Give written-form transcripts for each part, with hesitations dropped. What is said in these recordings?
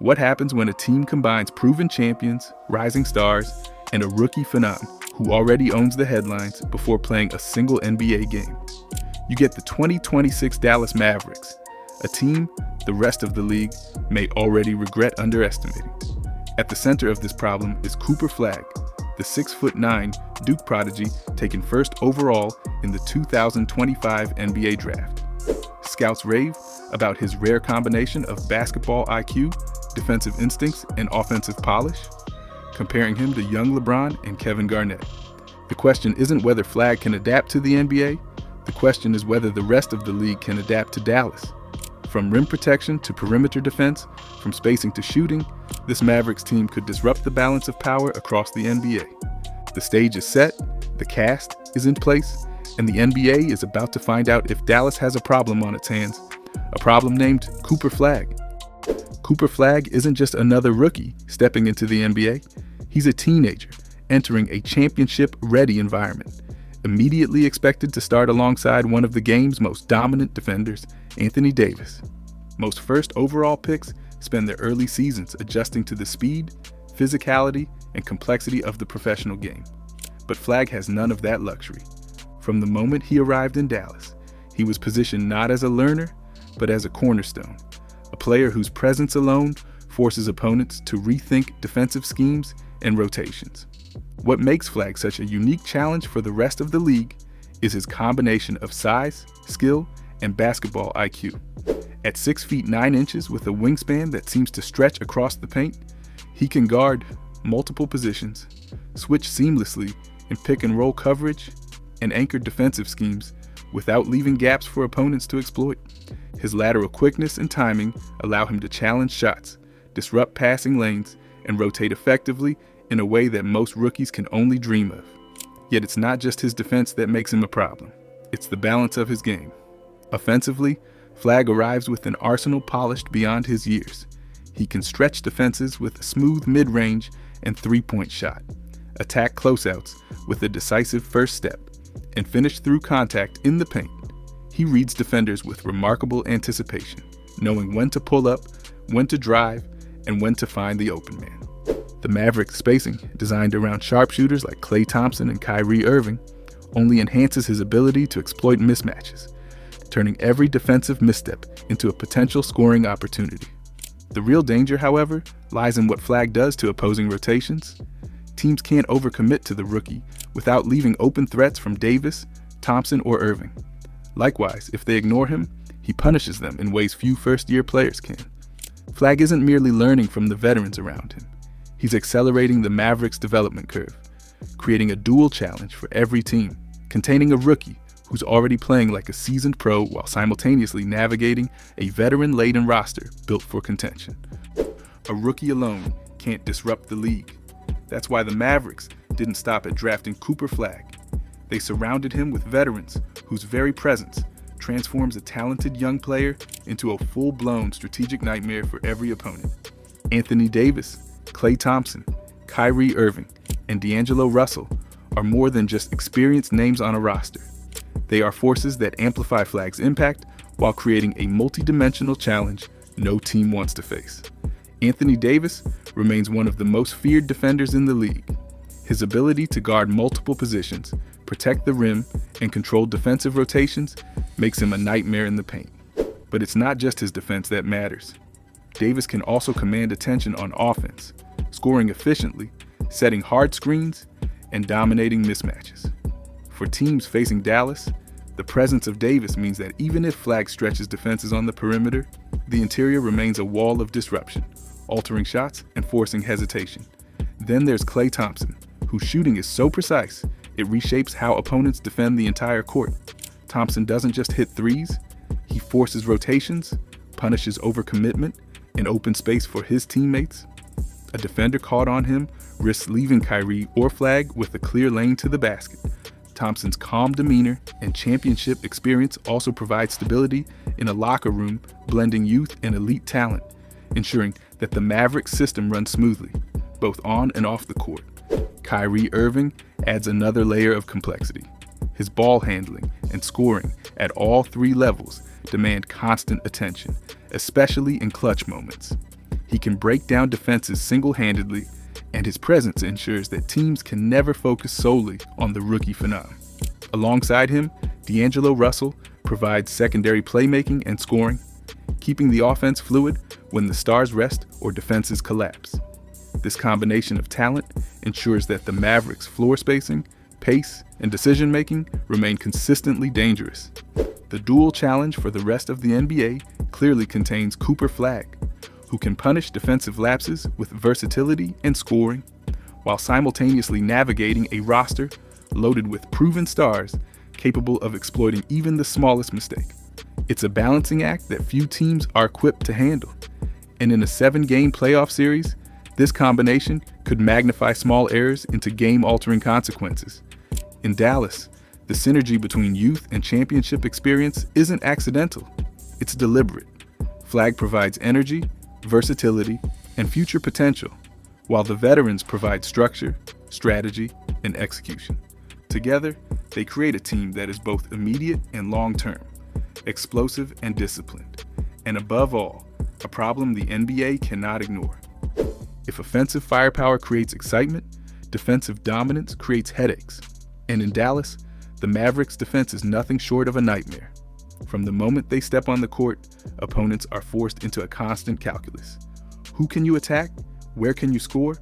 What happens when a team combines proven champions, rising stars, and a rookie phenom who already owns the headlines before playing a single NBA game? You get the 2026 Dallas Mavericks, a team the rest of the league may already regret underestimating. At the center of this problem is Cooper Flagg, the 6'9" Duke prodigy taken first overall in the 2025 NBA draft. Scouts rave about his rare combination of basketball IQ, defensive instincts, and offensive polish, comparing him to young LeBron and Kevin Garnett. The question isn't whether Flagg can adapt to the NBA, the question is whether the rest of the league can adapt to Dallas. From rim protection to perimeter defense, from spacing to shooting, this Mavericks team could disrupt the balance of power across the NBA. The stage is set, the cast is in place, and the NBA is about to find out if Dallas has a problem on its hands, a problem named Cooper Flagg. Cooper Flagg isn't just another rookie stepping into the NBA. He's a teenager entering a championship-ready environment, immediately expected to start alongside one of the game's most dominant defenders, Anthony Davis. Most first overall picks spend their early seasons adjusting to the speed, physicality, and complexity of the professional game. But Flagg has none of that luxury. From the moment he arrived in Dallas, he was positioned not as a learner, but as a cornerstone, a player whose presence alone forces opponents to rethink defensive schemes and rotations. What makes Flagg such a unique challenge for the rest of the league is his combination of size, skill, and basketball IQ. At 6 feet 9 inches with a wingspan that seems to stretch across the paint, he can guard multiple positions, switch seamlessly in pick and roll coverage, and anchor defensive schemes without leaving gaps for opponents to exploit. His lateral quickness and timing allow him to challenge shots, disrupt passing lanes, and rotate effectively in a way that most rookies can only dream of. Yet it's not just his defense that makes him a problem. It's the balance of his game. Offensively, Flagg arrives with an arsenal polished beyond his years. He can stretch defenses with a smooth mid-range and three-point shot, attack closeouts with a decisive first step, and finish through contact in the paint. He reads defenders with remarkable anticipation, knowing when to pull up, when to drive, and when to find the open man. The Mavericks spacing, designed around sharpshooters like Klay Thompson and Kyrie Irving, only enhances his ability to exploit mismatches, turning every defensive misstep into a potential scoring opportunity. The real danger, however, lies in what Flagg does to opposing rotations. Teams can't overcommit to the rookie without leaving open threats from Davis, Thompson, or Irving. Likewise, if they ignore him, he punishes them in ways few first-year players can. Flagg isn't merely learning from the veterans around him. He's accelerating the Mavericks' development curve, creating a dual challenge for every team, containing a rookie who's already playing like a seasoned pro while simultaneously navigating a veteran-laden roster built for contention. A rookie alone can't disrupt the league. That's why the Mavericks didn't stop at drafting Cooper Flagg. They surrounded him with veterans whose very presence transforms a talented young player into a full-blown strategic nightmare for every opponent. Anthony Davis, Klay Thompson, Kyrie Irving, and D'Angelo Russell are more than just experienced names on a roster. They are forces that amplify Flagg's impact while creating a multi-dimensional challenge no team wants to face. Anthony Davis remains one of the most feared defenders in the league. His ability to guard multiple positions, protect the rim, and control defensive rotations makes him a nightmare in the paint. But it's not just his defense that matters. Davis can also command attention on offense, scoring efficiently, setting hard screens, and dominating mismatches. For teams facing Dallas, the presence of Davis means that even if Flagg stretches defenses on the perimeter, the interior remains a wall of disruption, altering shots and forcing hesitation. Then there's Klay Thompson, whose shooting is so precise, it reshapes how opponents defend the entire court. Thompson doesn't just hit threes, he forces rotations, punishes overcommitment, and opens space for his teammates. A defender caught on him risks leaving Kyrie or Flagg with a clear lane to the basket. Thompson's calm demeanor and championship experience also provide stability in a locker room, blending youth and elite talent, ensuring that the Mavericks system runs smoothly, both on and off the court. Kyrie Irving adds another layer of complexity. His ball handling and scoring at all three levels demand constant attention, especially in clutch moments. He can break down defenses single-handedly, and his presence ensures that teams can never focus solely on the rookie phenom. Alongside him, D'Angelo Russell provides secondary playmaking and scoring, keeping the offense fluid when the stars rest or defenses collapse. This combination of talent ensures that the Mavericks' floor spacing, pace, and decision-making remain consistently dangerous. The dual challenge for the rest of the NBA clearly contains Cooper Flagg, who can punish defensive lapses with versatility and scoring, while simultaneously navigating a roster loaded with proven stars capable of exploiting even the smallest mistake. It's a balancing act that few teams are equipped to handle, and in a 7-game playoff series, this combination could magnify small errors into game-altering consequences. In Dallas, the synergy between youth and championship experience isn't accidental, it's deliberate. Flagg provides energy, versatility, and future potential, while the veterans provide structure, strategy, and execution. Together, they create a team that is both immediate and long-term, explosive and disciplined, and above all, a problem the NBA cannot ignore. If offensive firepower creates excitement, defensive dominance creates headaches. And in Dallas, the Mavericks' defense is nothing short of a nightmare. From the moment they step on the court, opponents are forced into a constant calculus. Who can you attack? Where can you score?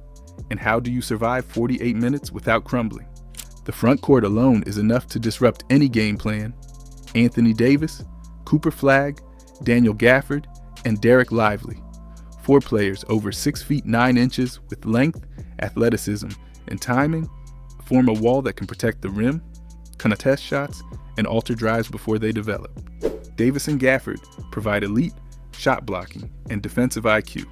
And how do you survive 48 minutes without crumbling? The front court alone is enough to disrupt any game plan. Anthony Davis, Cooper Flagg, Daniel Gafford, and Derek Lively. 4 players over 6 feet 9 inches with length, athleticism, and timing form a wall that can protect the rim, contest shots, and alter drives before they develop. Davis and Gafford provide elite shot blocking and defensive IQ,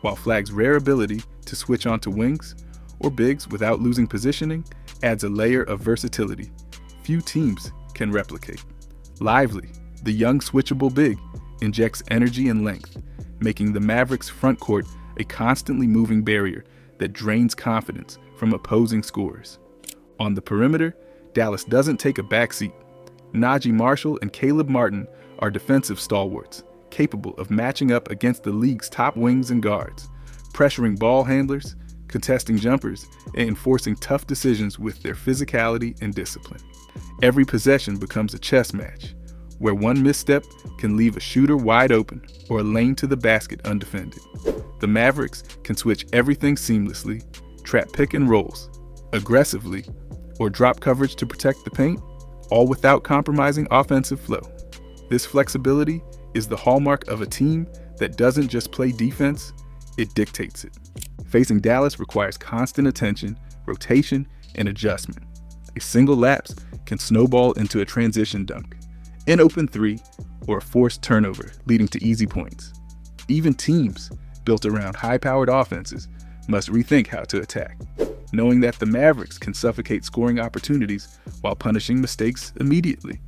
while Flagg's rare ability to switch onto wings or bigs without losing positioning adds a layer of versatility few teams can replicate. Lively, the young switchable big, injects energy and length, making the Mavericks' front court a constantly moving barrier that drains confidence from opposing scorers. On the perimeter, Dallas doesn't take a backseat. Najee Marshall and Caleb Martin are defensive stalwarts, capable of matching up against the league's top wings and guards, pressuring ball handlers, contesting jumpers, and enforcing tough decisions with their physicality and discipline. Every possession becomes a chess match, where one misstep can leave a shooter wide open or a lane to the basket undefended. The Mavericks can switch everything seamlessly, trap pick and rolls, aggressively, or drop coverage to protect the paint, all without compromising offensive flow. This flexibility is the hallmark of a team that doesn't just play defense, it dictates it. Facing Dallas requires constant attention, rotation, and adjustment. A single lapse can snowball into a transition dunk, an open 3, or a forced turnover leading to easy points. Even teams built around high-powered offenses must rethink how to attack, knowing that the Mavericks can suffocate scoring opportunities while punishing mistakes immediately.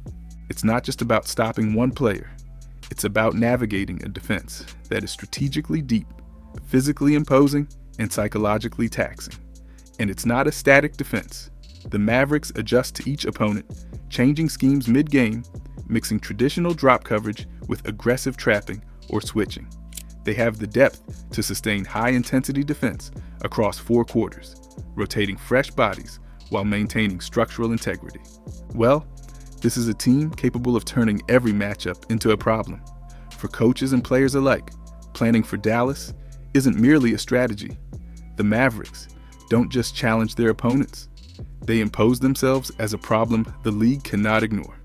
It's not just about stopping one player, it's about navigating a defense that is strategically deep, physically imposing, and psychologically taxing. And it's not a static defense. The Mavericks adjust to each opponent, changing schemes mid-game, mixing traditional drop coverage with aggressive trapping or switching. They have the depth to sustain high-intensity defense across 4 quarters, rotating fresh bodies while maintaining structural integrity. Well, this is a team capable of turning every matchup into a problem. For coaches and players alike, planning for Dallas isn't merely a strategy. The Mavericks don't just challenge their opponents, they impose themselves as a problem the league cannot ignore.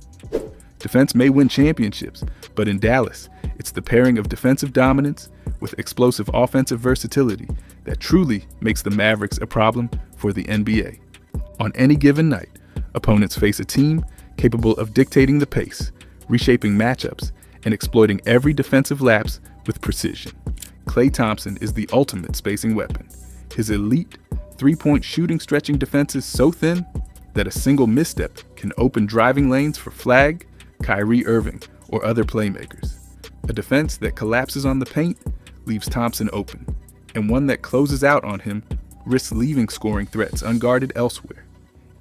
Defense may win championships, but in Dallas, it's the pairing of defensive dominance with explosive offensive versatility that truly makes the Mavericks a problem for the NBA. On any given night, opponents face a team capable of dictating the pace, reshaping matchups, and exploiting every defensive lapse with precision. Klay Thompson is the ultimate spacing weapon. His elite three-point shooting stretching defenses so thin that a single misstep can open driving lanes for Flagg, Kyrie Irving, or other playmakers. A defense that collapses on the paint leaves Thompson open, and one that closes out on him risks leaving scoring threats unguarded elsewhere.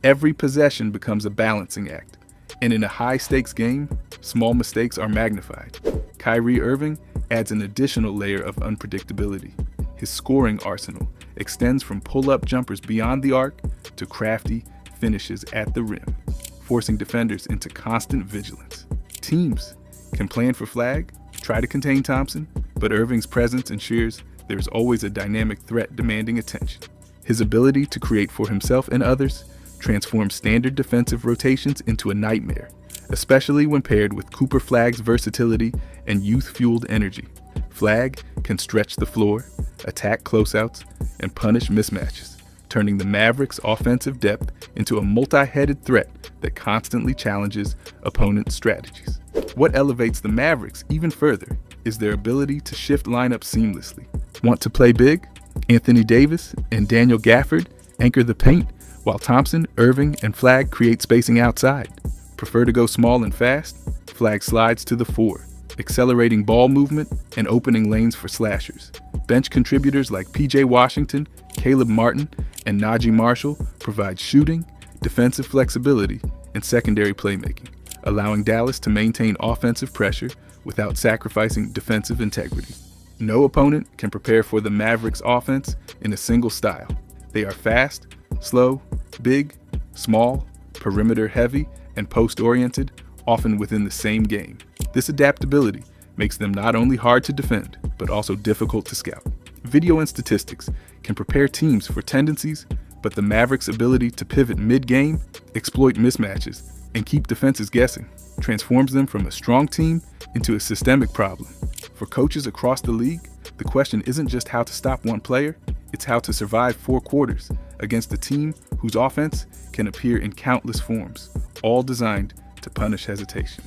Every possession becomes a balancing act, and in a high-stakes game, small mistakes are magnified. Kyrie Irving adds an additional layer of unpredictability. His scoring arsenal extends from pull-up jumpers beyond the arc to crafty finishes at the rim, forcing defenders into constant vigilance. Teams can plan for Flagg, try to contain Thompson, but Irving's presence ensures there's always a dynamic threat demanding attention. His ability to create for himself and others transforms standard defensive rotations into a nightmare, especially when paired with Cooper Flagg's versatility and youth-fueled energy. Flagg can stretch the floor, attack closeouts, and punish mismatches, turning the Mavericks' offensive depth into a multi-headed threat that constantly challenges opponents' strategies. What elevates the Mavericks even further is their ability to shift lineups seamlessly. Want to play big? Anthony Davis and Daniel Gafford anchor the paint, while Thompson, Irving, and Flagg create spacing outside. Prefer to go small and fast? Flagg slides to the 4, accelerating ball movement and opening lanes for slashers. Bench contributors like PJ Washington, Caleb Martin, and Najee Marshall provide shooting, defensive flexibility, and secondary playmaking, allowing Dallas to maintain offensive pressure without sacrificing defensive integrity. No opponent can prepare for the Mavericks' offense in a single style. They are fast, slow, big, small, perimeter heavy, and post-oriented, often within the same game. This adaptability makes them not only hard to defend, but also difficult to scout. Video and statistics can prepare teams for tendencies, but the Mavericks' ability to pivot mid-game, exploit mismatches, and keep defenses guessing transforms them from a strong team into a systemic problem. For coaches across the league, the question isn't just how to stop one player, it's how to survive 4 quarters against a team whose offense can appear in countless forms, all designed to punish hesitation.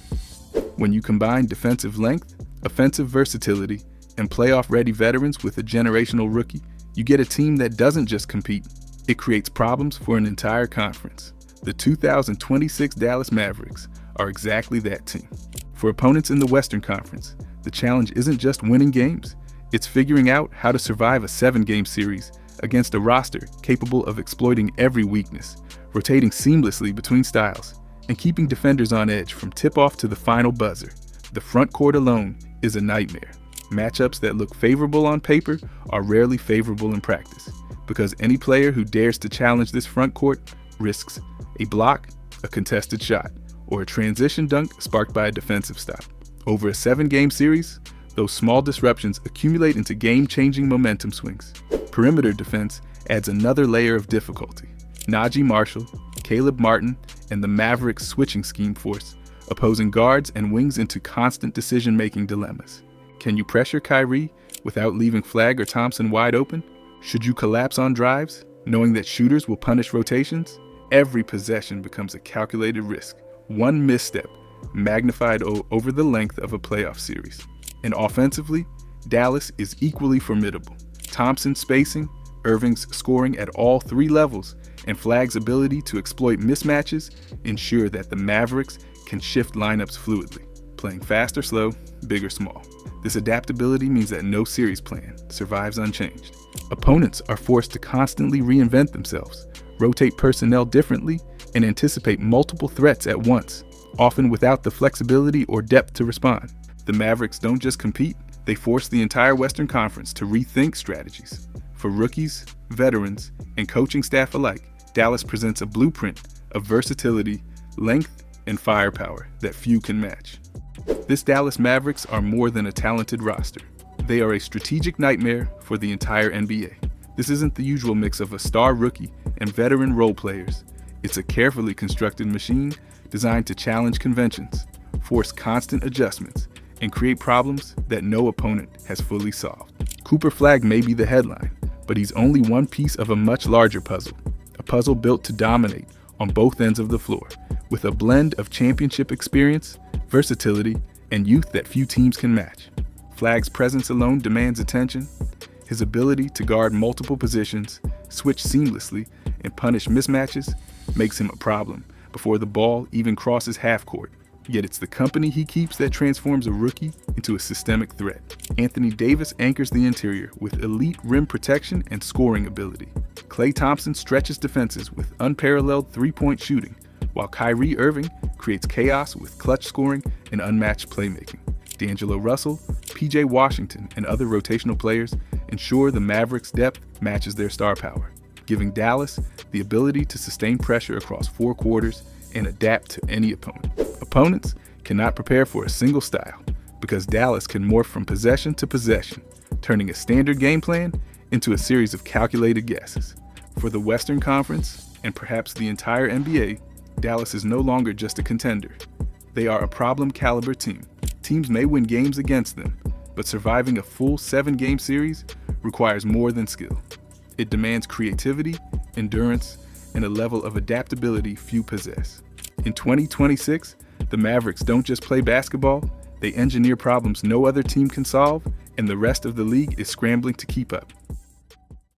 When you combine defensive length, offensive versatility, and playoff-ready veterans with a generational rookie, you get a team that doesn't just compete, it creates problems for an entire conference. The 2026 Dallas Mavericks are exactly that team. For opponents in the Western Conference, the challenge isn't just winning games, it's figuring out how to survive a 7-game series against a roster capable of exploiting every weakness, rotating seamlessly between styles, and keeping defenders on edge from tip-off to the final buzzer. The front court alone is a nightmare. Matchups that look favorable on paper are rarely favorable in practice, because any player who dares to challenge this front court risks a block, a contested shot, or a transition dunk sparked by a defensive stop. Over a 7-game series, those small disruptions accumulate into game-changing momentum swings. Perimeter defense adds another layer of difficulty. Najee Marshall, Caleb Martin, and the Mavericks' switching scheme force opposing guards and wings into constant decision-making dilemmas. Can you pressure Kyrie without leaving Flagg or Thompson wide open? Should you collapse on drives, knowing that shooters will punish rotations? Every possession becomes a calculated risk, one misstep magnified over the length of a playoff series. And offensively, Dallas is equally formidable. Thompson's spacing, Irving's scoring at all 3 levels, and Flagg's ability to exploit mismatches ensure that the Mavericks can shift lineups fluidly, playing fast or slow, big or small. This adaptability means that no series plan survives unchanged. Opponents are forced to constantly reinvent themselves, rotate personnel differently, and anticipate multiple threats at once, often without the flexibility or depth to respond. The Mavericks don't just compete, they force the entire Western Conference to rethink strategies. For rookies, veterans, and coaching staff alike, Dallas presents a blueprint of versatility, length, and firepower that few can match. This Dallas Mavericks are more than a talented roster. They are a strategic nightmare for the entire NBA. This isn't the usual mix of a star rookie and veteran role players. It's a carefully constructed machine designed to challenge conventions, force constant adjustments, and create problems that no opponent has fully solved. Cooper Flagg may be the headline, but he's only one piece of a much larger puzzle, a puzzle built to dominate on both ends of the floor, with a blend of championship experience, versatility, and youth that few teams can match. Flagg's presence alone demands attention. His ability to guard multiple positions, switch seamlessly, and punish mismatches makes him a problem before the ball even crosses half court. Yet it's the company he keeps that transforms a rookie into a systemic threat. Anthony Davis anchors the interior with elite rim protection and scoring ability. Klay Thompson stretches defenses with unparalleled 3-point shooting, while Kyrie Irving creates chaos with clutch scoring and unmatched playmaking. D'Angelo Russell, PJ Washington, and other rotational players ensure the Mavericks' depth matches their star power, giving Dallas the ability to sustain pressure across 4 quarters and adapt to any opponent. Opponents cannot prepare for a single style because Dallas can morph from possession to possession, turning a standard game plan into a series of calculated guesses. For the Western Conference, and perhaps the entire NBA, Dallas is no longer just a contender. They are a problem-caliber team. Teams may win games against them, but surviving a full 7-game series requires more than skill. It demands creativity, endurance, and a level of adaptability few possess. In 2026, the Mavericks don't just play basketball, they engineer problems no other team can solve, and the rest of the league is scrambling to keep up.